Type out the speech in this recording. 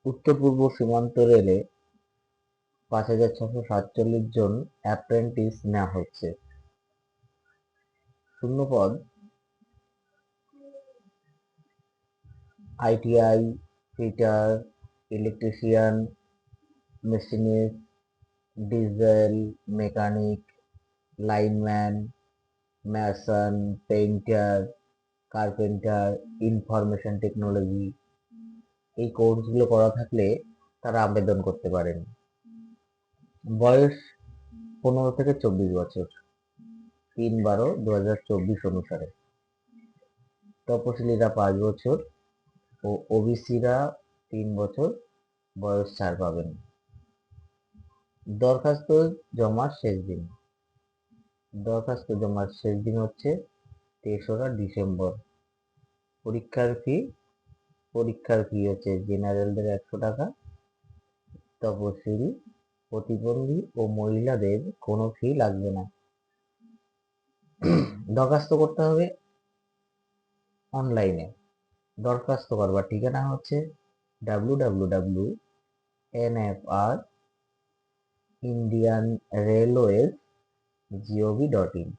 উত্তর পূর্ব সীমান্ত রেলে 5,647 জন অ্যাপ্রেন্টিস নেওয়া হচ্ছে। শূন্যপদ ITI, fitter, electrician, machinist, diesel mechanic, lineman, mason, painter, carpenter, information technology এই কোর্সগুলো করা থাকলে তারা আবেদন করতে পারেন। বয়স 15 থেকে 24 বছর, 3/12/2024 অনুসারে। তপশিলীরা 5 বছর ও ওবিসিরা 3 বছর বয়স ছাড় পাবেন। দরখাস্ত জমার শেষ দিন হচ্ছে 3রা ডিসেম্বর। পরীক্ষার ফি হচ্ছে জেনারেলদের 100 টাকা, তপশিলি, প্রতিবন্ধী ও মহিলাদের কোনো ফি লাগবে না। দরখাস্ত করতে হবে অনলাইনে। দরখাস্ত করবার ঠিকানা হচ্ছে www.indianrailways.gov.in।